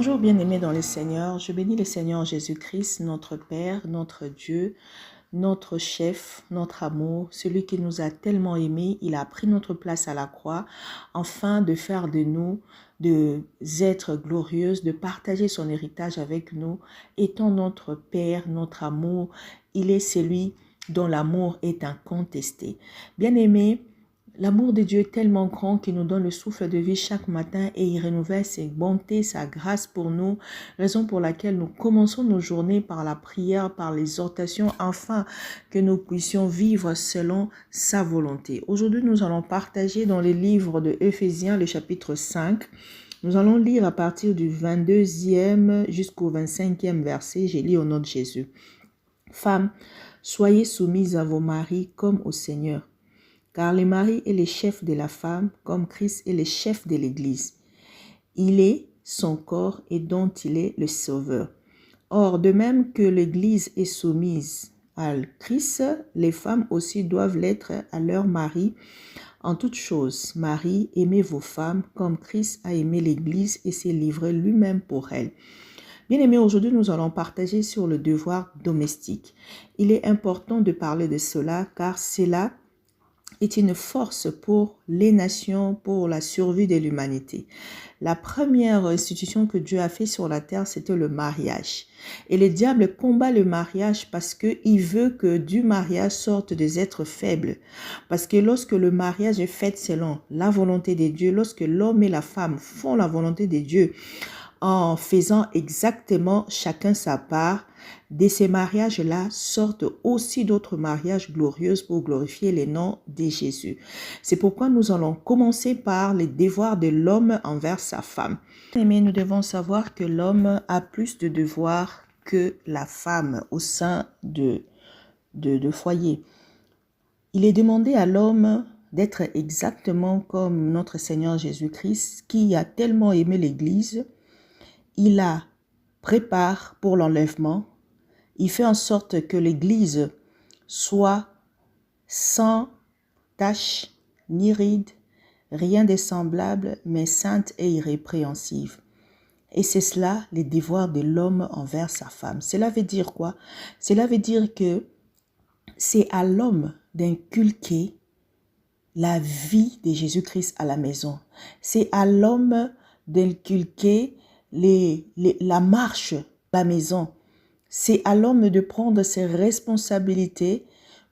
Bonjour bien-aimés dans le Seigneur, je bénis le Seigneur Jésus-Christ, notre Père, notre Dieu, notre chef, notre amour, celui qui nous a tellement aimés, il a pris notre place à la croix, afin de faire de nous des êtres glorieux, de partager son héritage avec nous, étant notre Père, notre amour, il est celui dont l'amour est incontesté. Bien-aimés, l'amour de Dieu est tellement grand qu'il nous donne le souffle de vie chaque matin et il renouvelle ses bontés, sa grâce pour nous, raison pour laquelle nous commençons nos journées par la prière, par l'exhortation, afin que nous puissions vivre selon sa volonté. Aujourd'hui, nous allons partager dans le livre de Éphésiens, le chapitre 5. Nous allons lire à partir du 22e jusqu'au 25e verset. Je lis au nom de Jésus. Femmes, soyez soumises à vos maris comme au Seigneur. Car le mari est le chef de la femme, comme Christ est le chef de l'Église. Il est son corps et dont il est le sauveur. Or, de même que l'Église est soumise à Christ, les femmes aussi doivent l'être à leur mari en toutes choses. Marie, aimez vos femmes comme Christ a aimé l'Église et s'est livré lui-même pour elle. Bien-aimés, aujourd'hui, nous allons partager sur le devoir domestique. Il est important de parler de cela car cela est une force pour les nations, pour la survie de l'humanité. La première institution que Dieu a fait sur la terre, c'était le mariage. Et le diable combat le mariage parce qu'il veut que du mariage sortent des êtres faibles. Parce que lorsque le mariage est fait selon la volonté de Dieu, lorsque l'homme et la femme font la volonté de Dieu, en faisant exactement chacun sa part, de ces mariages-là sortent aussi d'autres mariages glorieux pour glorifier le nom de Jésus. C'est pourquoi nous allons commencer par les devoirs de l'homme envers sa femme. Mais nous devons savoir que l'homme a plus de devoirs que la femme au sein de foyer. Il est demandé à l'homme d'être exactement comme notre Seigneur Jésus-Christ, qui a tellement aimé l'Église. Il la prépare pour l'enlèvement. Il fait en sorte que l'Église soit sans tache ni ride, rien de semblable, mais sainte et irrépréhensible. Et c'est cela, les devoirs de l'homme envers sa femme. Cela veut dire quoi? Cela veut dire que c'est à l'homme d'inculquer la vie de Jésus-Christ à la maison. C'est à l'homme d'inculquer la marche de la maison. C'est à l'homme de prendre ses responsabilités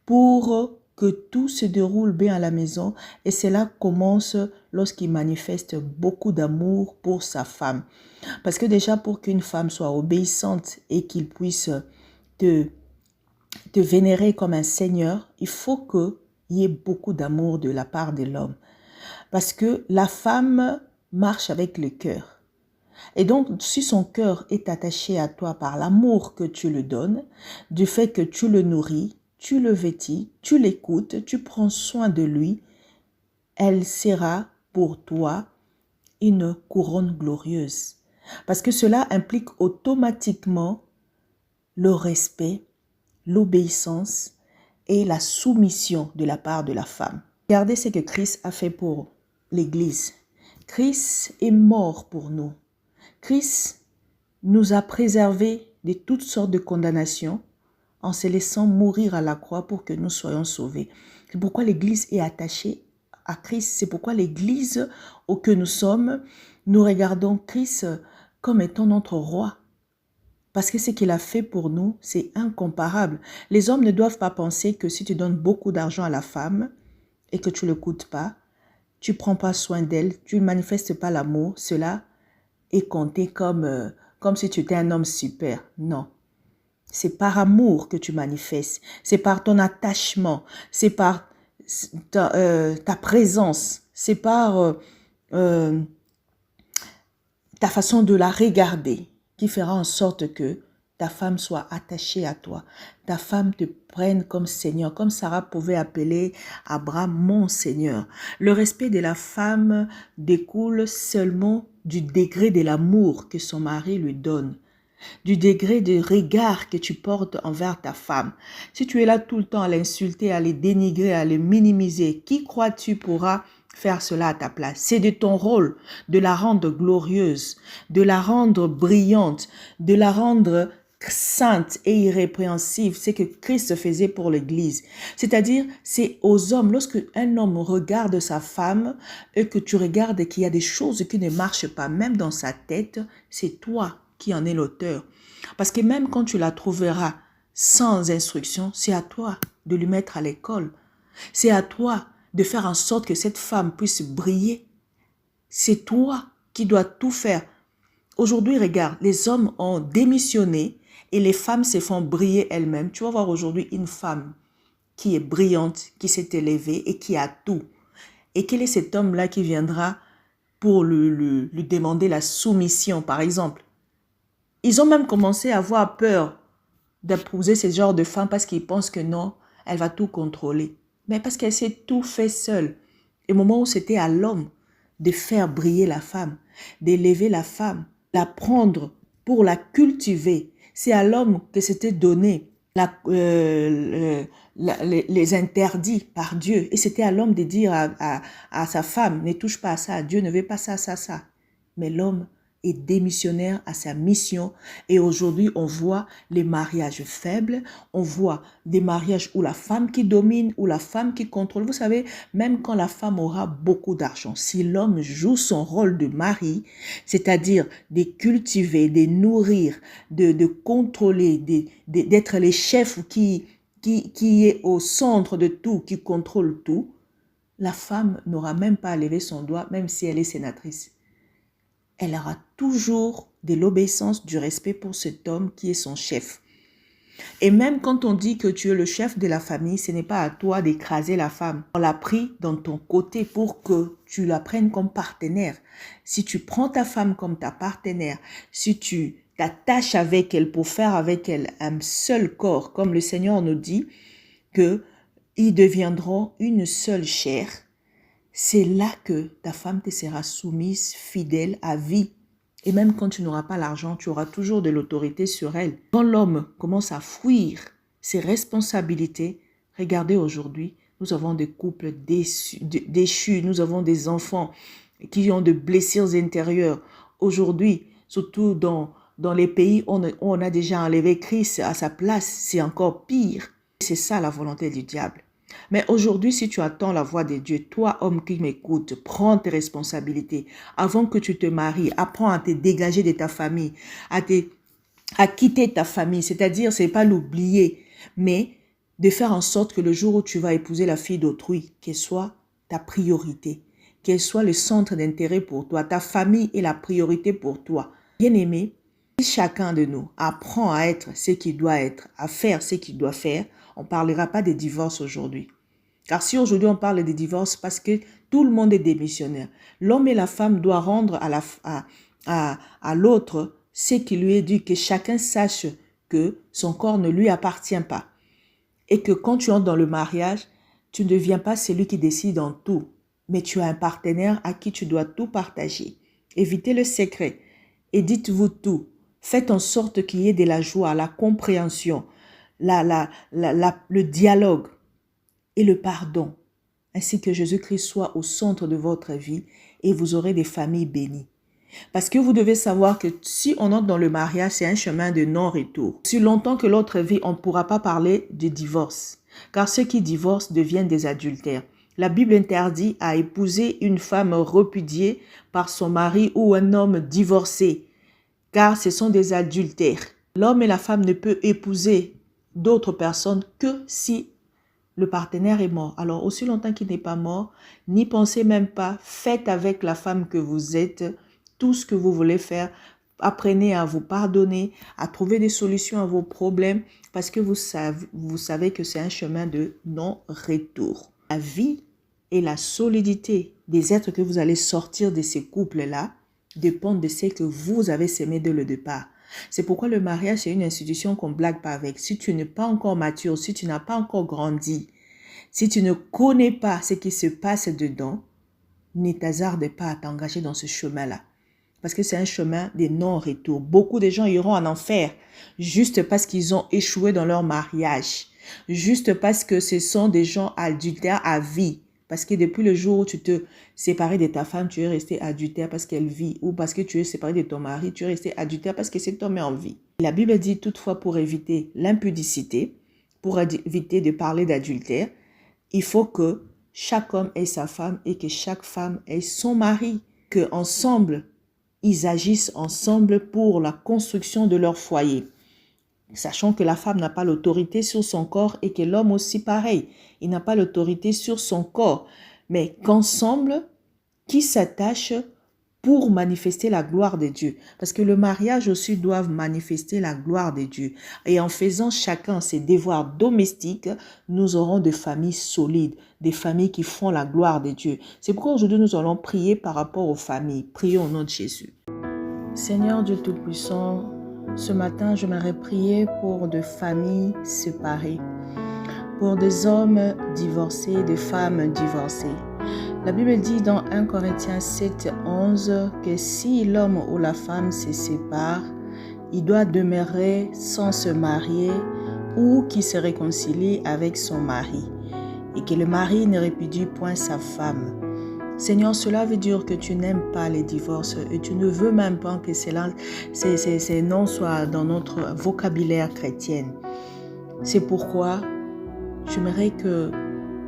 pour que tout se déroule bien à la maison. Et cela commence lorsqu'il manifeste beaucoup d'amour pour sa femme. Parce que déjà, pour qu'une femme soit obéissante et qu'il puisse te vénérer comme un seigneur, il faut qu'il y ait beaucoup d'amour de la part de l'homme. Parce que la femme marche avec le cœur. Et donc, si son cœur est attaché à toi par l'amour que tu lui donnes, du fait que tu le nourris, tu le vêtis, tu l'écoutes, tu prends soin de lui, elle sera pour toi une couronne glorieuse. Parce que cela implique automatiquement le respect, l'obéissance et la soumission de la part de la femme. Regardez ce que Christ a fait pour l'Église. Christ est mort pour nous. Christ nous a préservés de toutes sortes de condamnations en se laissant mourir à la croix pour que nous soyons sauvés. C'est pourquoi l'Église est attachée à Christ. C'est pourquoi l'Église où que nous sommes, nous regardons Christ comme étant notre roi. Parce que ce qu'il a fait pour nous, c'est incomparable. Les hommes ne doivent pas penser que si tu donnes beaucoup d'argent à la femme et que tu ne l'écoutes pas, tu ne prends pas soin d'elle, tu ne manifestes pas l'amour, cela est compté comme si tu étais un homme super. Non. C'est par amour que tu manifestes. C'est par ton attachement. C'est par ta présence. C'est par ta façon de la regarder qui fera en sorte que ta femme soit attachée à toi. Ta femme te prenne comme Seigneur, comme Sarah pouvait appeler Abraham mon Seigneur. Le respect de la femme découle seulement du degré de l'amour que son mari lui donne, du degré de regard que tu portes envers ta femme. Si tu es là tout le temps à l'insulter, à les dénigrer, à les minimiser, qui crois-tu pourra faire cela à ta place. C'est de ton rôle de la rendre glorieuse, de la rendre brillante, de la rendre sainte et irrépréhensible. C'est ce que Christ faisait pour l'Église. C'est-à-dire, c'est aux hommes, lorsque un homme regarde sa femme et que tu regardes qu'il y a des choses qui ne marchent pas, même dans sa tête, c'est toi qui en es l'auteur. Parce que même quand tu la trouveras sans instruction, c'est à toi de lui mettre à l'école. C'est à toi de faire en sorte que cette femme puisse briller. C'est toi qui dois tout faire. Aujourd'hui, regarde, les hommes ont démissionné et les femmes se font briller elles-mêmes. Tu vas voir aujourd'hui une femme qui est brillante, qui s'est élevée et qui a tout. Et quel est cet homme-là qui viendra pour lui demander la soumission, par exemple? Ils ont même commencé à avoir peur d'épouser ce genre de femme parce qu'ils pensent que non, elle va tout contrôler. Mais parce qu'elle s'est tout fait seule. Et au moment où c'était à l'homme de faire briller la femme, d'élever la femme, la prendre pour la cultiver, c'est à l'homme que c'était donné les interdits par Dieu. Et c'était à l'homme de dire à sa femme, ne touche pas à ça, Dieu ne veut pas ça, ça, ça. Mais l'homme est démissionnaire à sa mission et aujourd'hui on voit les mariages faibles, on voit des mariages où la femme qui domine, où la femme qui contrôle. Vous savez, même quand la femme aura beaucoup d'argent, si l'homme joue son rôle de mari, c'est-à-dire de cultiver, de nourrir, de contrôler, d'être les chefs qui est au centre de tout, qui contrôle tout, la femme n'aura même pas à lever son doigt, même si elle est sénatrice. Elle aura toujours de l'obéissance, du respect pour cet homme qui est son chef. Et même quand on dit que tu es le chef de la famille, ce n'est pas à toi d'écraser la femme. On l'a pris dans ton côté pour que tu la prennes comme partenaire. Si tu prends ta femme comme ta partenaire, si tu t'attaches avec elle pour faire avec elle un seul corps, comme le Seigneur nous dit, qu'ils deviendront une seule chair, c'est là que ta femme te sera soumise, fidèle à vie. Et même quand tu n'auras pas l'argent, tu auras toujours de l'autorité sur elle. Quand l'homme commence à fuir ses responsabilités, regardez aujourd'hui, nous avons des couples déchus, nous avons des enfants qui ont de blessures intérieures. Aujourd'hui, surtout dans les pays où on a déjà enlevé Christ à sa place, c'est encore pire. C'est ça la volonté du diable. Mais aujourd'hui, si tu attends la voix de Dieu, toi, homme qui m'écoute, prends tes responsabilités. Avant que tu te maries, apprends à te dégager de ta famille, à quitter ta famille. C'est-à-dire, c'est pas l'oublier, mais de faire en sorte que le jour où tu vas épouser la fille d'autrui, qu'elle soit ta priorité, qu'elle soit le centre d'intérêt pour toi. Ta famille est la priorité pour toi. Bien-aimé, si chacun de nous apprend à être ce qu'il doit être, à faire ce qu'il doit faire, on ne parlera pas des divorces aujourd'hui. Car si aujourd'hui on parle des divorces, parce que tout le monde est démissionnaire. L'homme et la femme doivent rendre à l'autre ce qui lui est dû, que chacun sache que son corps ne lui appartient pas. Et que quand tu entres dans le mariage, tu ne deviens pas celui qui décide en tout, mais tu as un partenaire à qui tu dois tout partager. Évitez le secret et dites-vous tout. Faites en sorte qu'il y ait de la joie, la compréhension, le dialogue et le pardon, ainsi que Jésus-Christ soit au centre de votre vie et vous aurez des familles bénies. Parce que vous devez savoir que si on entre dans le mariage, c'est un chemin de non-retour. Si longtemps que l'autre vie, on ne pourra pas parler de divorce, car ceux qui divorcent deviennent des adultères. La Bible interdit à épouser une femme repudiée par son mari ou un homme divorcé, car ce sont des adultères. L'homme et la femme ne peuvent épouser d'autres personnes que si le partenaire est mort. Alors, aussi longtemps qu'il n'est pas mort, n'y pensez même pas, faites avec la femme que vous êtes tout ce que vous voulez faire. Apprenez à vous pardonner, à trouver des solutions à vos problèmes, parce que vous savez que c'est un chemin de non-retour. La vie et la solidité des êtres que vous allez sortir de ces couples-là dépendent de ce que vous avez sémé dès le départ. C'est pourquoi le mariage, c'est une institution qu'on ne blague pas avec. Si tu n'es pas encore mature, si tu n'as pas encore grandi, si tu ne connais pas ce qui se passe dedans, ne t'hasarde pas à t'engager dans ce chemin-là. Parce que c'est un chemin de non-retour. Beaucoup de gens iront en enfer juste parce qu'ils ont échoué dans leur mariage. Juste parce que ce sont des gens adultères à vie. Parce que depuis le jour où tu te séparais de ta femme, tu es resté adultère parce qu'elle vit. Ou parce que tu es séparé de ton mari, tu es resté adultère parce que cet homme est en vie. La Bible dit toutefois pour éviter l'impudicité, pour éviter de parler d'adultère, il faut que chaque homme ait sa femme et que chaque femme ait son mari. Que ensemble, ils agissent ensemble pour la construction de leur foyer. Sachant que la femme n'a pas l'autorité sur son corps et que l'homme aussi pareil. Il n'a pas l'autorité sur son corps. Mais qu'ensemble, qui s'attachent pour manifester la gloire de Dieu. Parce que le mariage aussi doit manifester la gloire de Dieu. Et en faisant chacun ses devoirs domestiques, nous aurons des familles solides, des familles qui font la gloire de Dieu. C'est pourquoi aujourd'hui nous allons prier par rapport aux familles. Prions au nom de Jésus. Seigneur Dieu Tout-Puissant, ce matin j'aimerais prier pour des familles séparées, pour des hommes divorcés, des femmes divorcées. La Bible dit dans 1 Corinthiens 7, 11 que si l'homme ou la femme se sépare, il doit demeurer sans se marier ou qu'il se réconcilie avec son mari et que le mari ne répudie point sa femme. Seigneur, cela veut dire que tu n'aimes pas les divorces et tu ne veux même pas que ces noms soient dans notre vocabulaire chrétien. C'est pourquoi j'aimerais que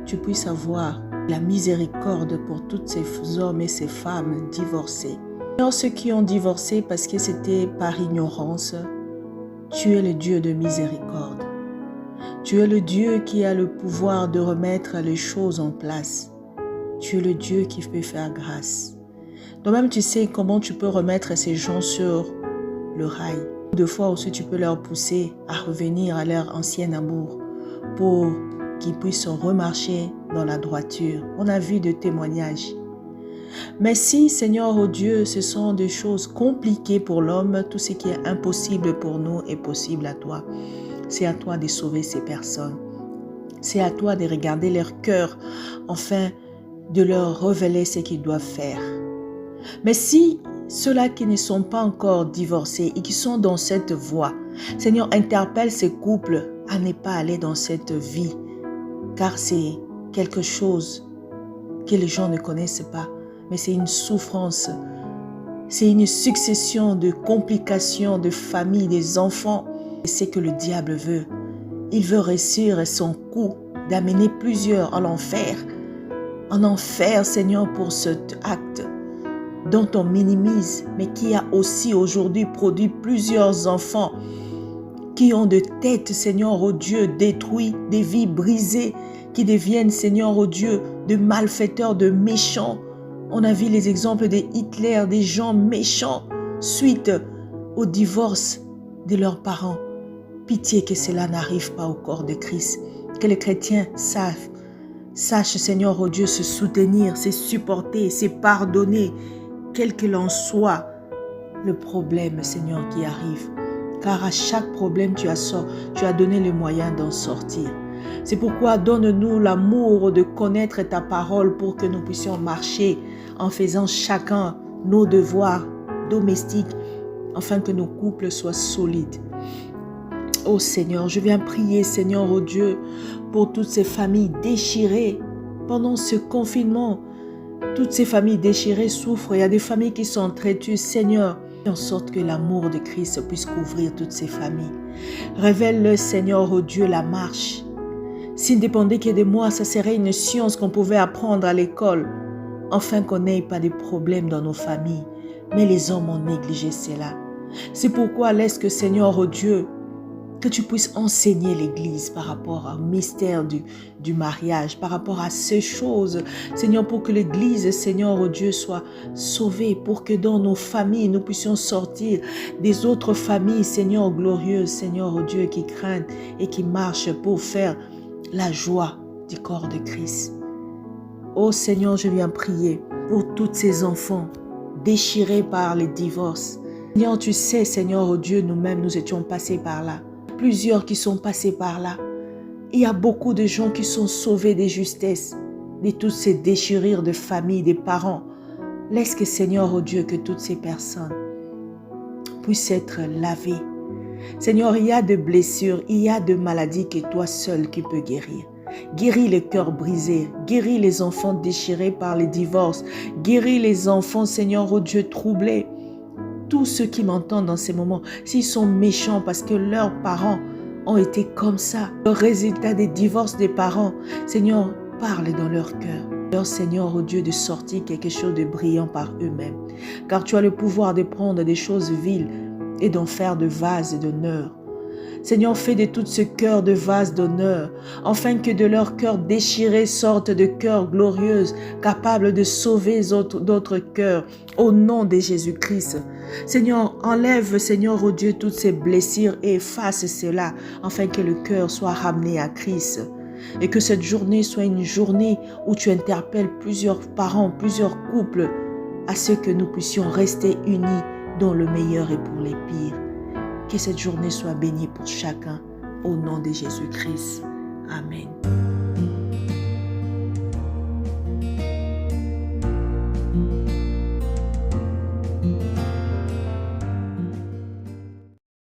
tu puisses avoir la miséricorde pour tous ces hommes et ces femmes divorcés. Seigneur, ceux qui ont divorcé parce que c'était par ignorance, tu es le Dieu de miséricorde. Tu es le Dieu qui a le pouvoir de remettre les choses en place. Tu es le Dieu qui peut faire grâce. Toi-même, tu sais comment tu peux remettre ces gens sur le rail. Deux fois aussi, tu peux leur pousser à revenir à leur ancien amour pour qu'ils puissent remarcher dans la droiture. On a vu des témoignages. Mais si, Seigneur, oh Dieu, ce sont des choses compliquées pour l'homme, tout ce qui est impossible pour nous est possible à toi. C'est à toi de sauver ces personnes. C'est à toi de regarder leur cœur, enfin, de leur révéler ce qu'ils doivent faire. Mais si ceux-là qui ne sont pas encore divorcés et qui sont dans cette voie, Seigneur, interpelle ces couples à ne pas aller dans cette vie, car c'est quelque chose que les gens ne connaissent pas, mais c'est une souffrance, c'est une succession de complications, de familles, des enfants. Et c'est que le diable veut. Il veut réussir son coup d'amener plusieurs à l'enfer. En enfer, Seigneur, pour cet acte dont on minimise, mais qui a aussi aujourd'hui produit plusieurs enfants qui ont de têtes, Seigneur, oh Dieu, détruits, des vies brisées, qui deviennent, Seigneur, oh Dieu, de malfaiteurs, de méchants. On a vu les exemples de Hitler, des gens méchants, suite au divorce de leurs parents. Pitié que cela n'arrive pas au corps de Christ. Que les chrétiens sachent, Seigneur, oh Dieu, se soutenir, se supporter, se pardonner, quel qu'il en soit le problème, Seigneur, qui arrive. Car à chaque problème, tu as donné le moyen d'en sortir. C'est pourquoi donne-nous l'amour de connaître ta parole pour que nous puissions marcher en faisant chacun nos devoirs domestiques, afin que nos couples soient solides. Oh Seigneur, je viens prier, Seigneur, oh Dieu, pour toutes ces familles déchirées pendant ce confinement. Toutes ces familles déchirées souffrent. Il y a des familles qui sont traitues, Seigneur, en sorte que l'amour de Christ puisse couvrir toutes ces familles. Révèle-le, Seigneur, oh Dieu, la marche. S'il dépendait que de moi, ça serait une science qu'on pouvait apprendre à l'école, afin qu'on n'ait pas de problèmes dans nos familles. Mais les hommes ont négligé cela. C'est pourquoi laisse que, Seigneur, oh Dieu, que tu puisses enseigner l'Église par rapport au mystère du mariage, par rapport à ces choses, Seigneur, pour que l'Église, Seigneur, oh Dieu, soit sauvée, pour que dans nos familles, nous puissions sortir des autres familles, Seigneur, glorieuses, Seigneur, oh Dieu, qui craignent et qui marchent pour faire la joie du corps de Christ. Oh Seigneur, je viens prier pour tous ces enfants déchirés par les divorces. Seigneur, tu sais, Seigneur, oh Dieu, nous-mêmes, nous étions passés par là. Plusieurs qui sont passés par là. Il y a beaucoup de gens qui sont sauvés des justesses, de toutes ces déchirures de famille, des parents. Laisse que, Seigneur, oh Dieu, que toutes ces personnes puissent être lavées. Seigneur, il y a de blessures, il y a de maladies que toi seul qui peux guérir. Guéris les cœurs brisés. Guéris les enfants déchirés par les divorces. Guéris les enfants, Seigneur, oh Dieu, troublés. Tous ceux qui m'entendent dans ces moments, s'ils sont méchants parce que leurs parents ont été comme ça, le résultat des divorces des parents, Seigneur, parle dans leur cœur. Leur Seigneur, oh Dieu, de sortir quelque chose de brillant par eux-mêmes. Car tu as le pouvoir de prendre des choses viles et d'en faire de vases d'honneur. Seigneur, fais de tout ce cœur de vase d'honneur, afin que de leur cœur déchiré sortent de cœurs glorieux, capables de sauver d'autres cœurs, au nom de Jésus-Christ. Seigneur, enlève, Seigneur, oh Dieu, toutes ces blessures et efface cela, afin que le cœur soit ramené à Christ. Et que cette journée soit une journée où tu interpelles plusieurs parents, plusieurs couples, à ce que nous puissions rester unis dans le meilleur et pour les pires. Que cette journée soit bénie pour chacun, au nom de Jésus-Christ. Amen.